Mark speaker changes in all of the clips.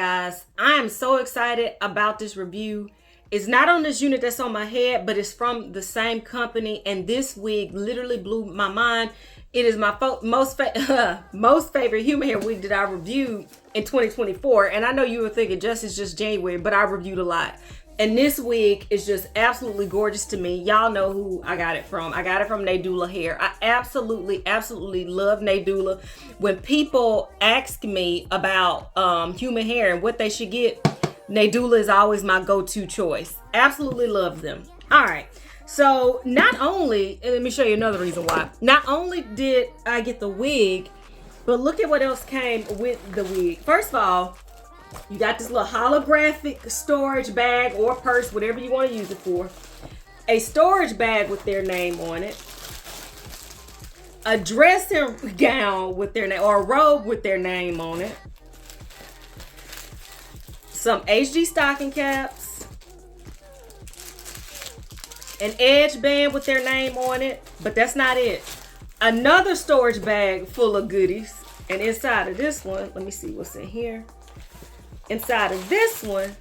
Speaker 1: guys, I am so excited about this review. It's not on this unit that's on my head, but it's from the same company, and this wig literally blew my mind. It is my most favorite human hair wig that I reviewed in 2024, and I know you were thinking it's just January, but I reviewed a lot. And this wig is just absolutely gorgeous to me. Y'all know who I got it from. I got it from Nadula Hair. I absolutely love Nadula. When people ask me about human hair and what they should get, Nadula is always my go-to choice. Absolutely love them. All right. So not only, and let me show you another reason why. Not only did I get the wig, but look at what else came with the wig. First of all, you got this little holographic storage bag or purse, whatever you want to use it for. A storage bag with their name on it. A dressing gown with their name, or a robe with their name on it. Some HD stocking caps. An edge band with their name on it, but that's not it. Another storage bag full of goodies. And inside of this one, let me see what's in here. Inside of this one,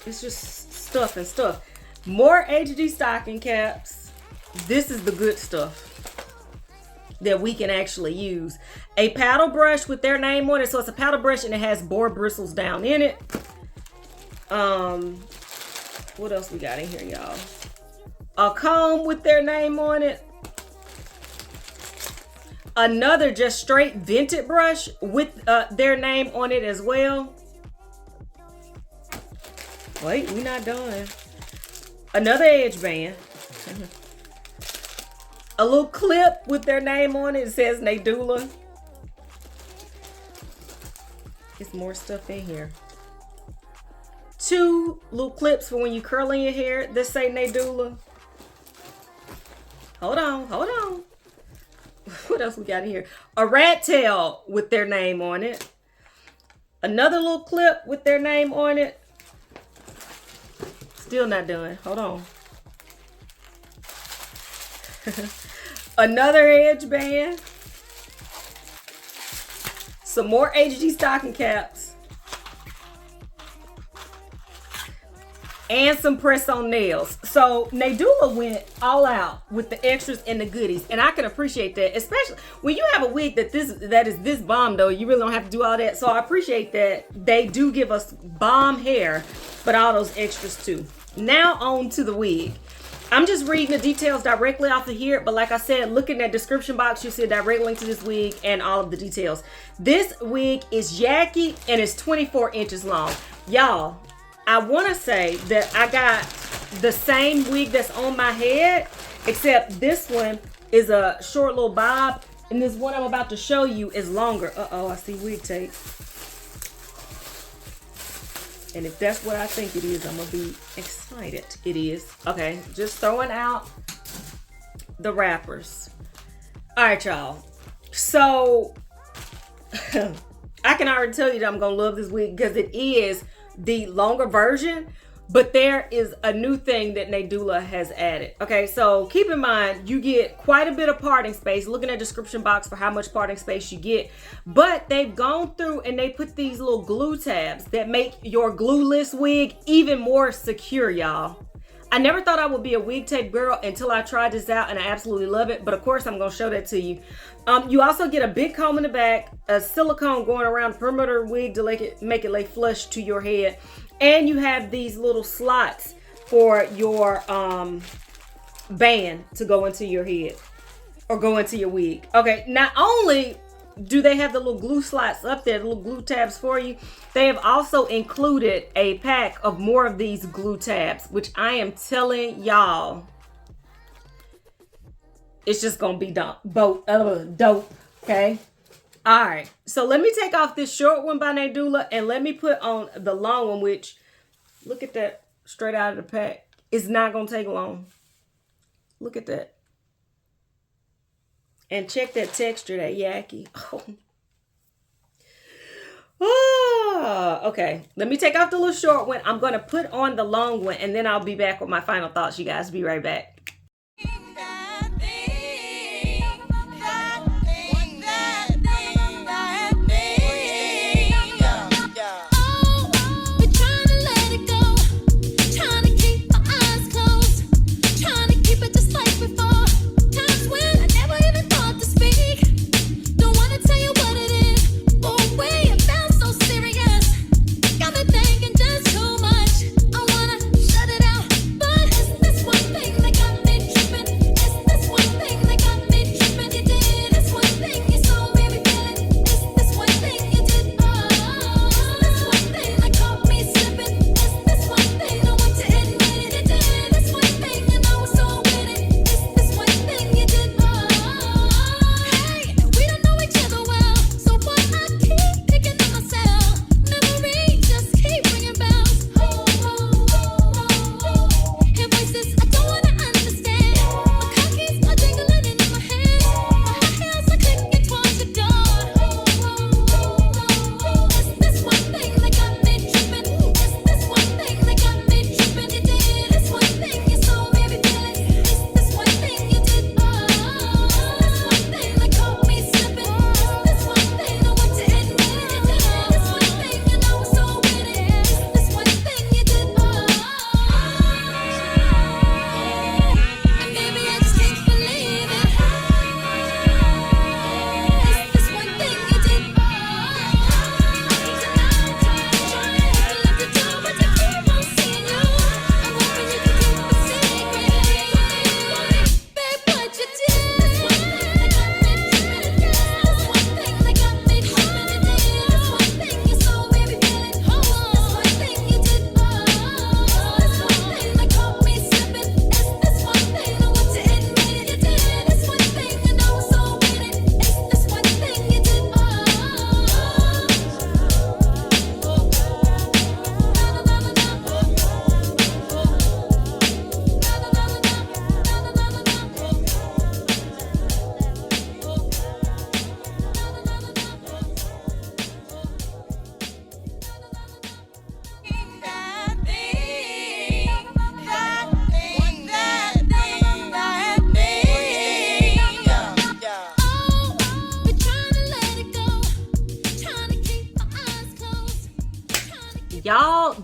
Speaker 1: it's just stuff and stuff. More HD stocking caps. This is the good stuff that we can actually use. A paddle brush with their name on it. So it's a paddle brush and it has boar bristles down in it. What else we got in here, y'all? A comb with their name on it. Another just straight vented brush with their name on it as well. Wait, we're not done. Another edge band. A little clip with their name on it. It says Nadula. There's more stuff in here. 2 little clips for when you curling your hair that say Nadula. Hold on. What else we got in here? A rat tail with their name on it. Another little clip with their name on it. Still not done. Hold on. Another edge band. Some more HD stocking caps. And some press-on nails. So Nadula went all out with the extras and the goodies, and I can appreciate that, especially when you have a wig that is this bomb though. You really don't have to do all that. So I appreciate that they do give us bomb hair, but all those extras too. Now on to the wig. I'm just reading the details directly off of here, but like I said, look in that description box. You'll see a direct link to this wig and all of the details. This wig is Yaki and it's 24 inches long. Y'all, I want to say that I got the same wig that's on my head, except this one is a short little bob, and this one I'm about to show you is longer. Uh-oh, I see wig tape. And if that's what I think it is, I'm going to be excited. It is. Okay, just throwing out the wrappers. All right, y'all. So, I can already tell you that I'm going to love this wig because it is the longer version, but there is a new thing that Nadula has added. Okay, so keep in mind, you get quite a bit of parting space. Look in the description box for how much parting space you get, but they've gone through and they put these little glue tabs that make your glueless wig even more secure, y'all. I never thought I would be a wig tape girl until I tried this out, and I absolutely love it. But of course, I'm going to show that to you. You also get a big comb in the back, a silicone going around the perimeter wig to make it lay flush to your head. And you have these little slots for your band to go into your head or go into your wig. Okay, not only do they have the little glue slots up there, the little glue tabs for you, they have also included a pack of more of these glue tabs, which I am telling y'all, it's just gonna be dope. Okay, all right, so let me take off this short one by Nadula and let me put on the long one, which, look at that, straight out of the pack. It's not gonna take long. Look at that. And check that texture, that Yaki. Oh. Okay. Let me take off the little short one. I'm going to put on the long one, and then I'll be back with my final thoughts, you guys. Be right back.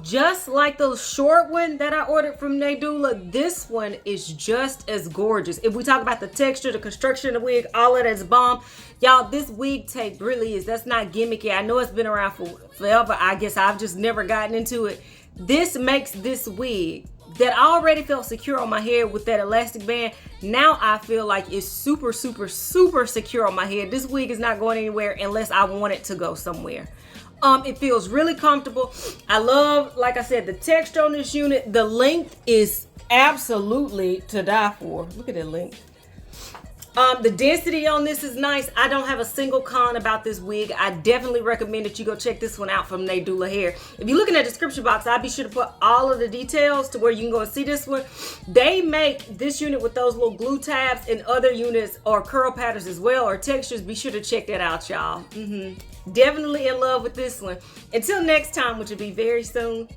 Speaker 1: just like the short one that I ordered from Nadula, this one is just as gorgeous. If we talk about the texture, the construction of the wig, all of that's bomb. Y'all, this wig tape really is, that's not gimmicky. I know it's been around for forever. I guess I've just never gotten into it. This makes this wig that I already felt secure on my hair with that elastic band, now I feel like it's super, super, super secure on my head. This wig is not going anywhere unless I want it to go somewhere. It feels really comfortable. I love, like I said, the texture on this unit. The length is absolutely to die for. Look at that length. The density on this is nice. I don't have a single con about this wig. I definitely recommend that you go check this one out from Nadula Hair. If you look in the description box, I'll be sure to put all of the details to where you can go and see this one. They make this unit with those little glue tabs, and other units or curl patterns as well, or textures. Be sure to check that out, y'all. Definitely in love with this one. Until next time, which will be very soon.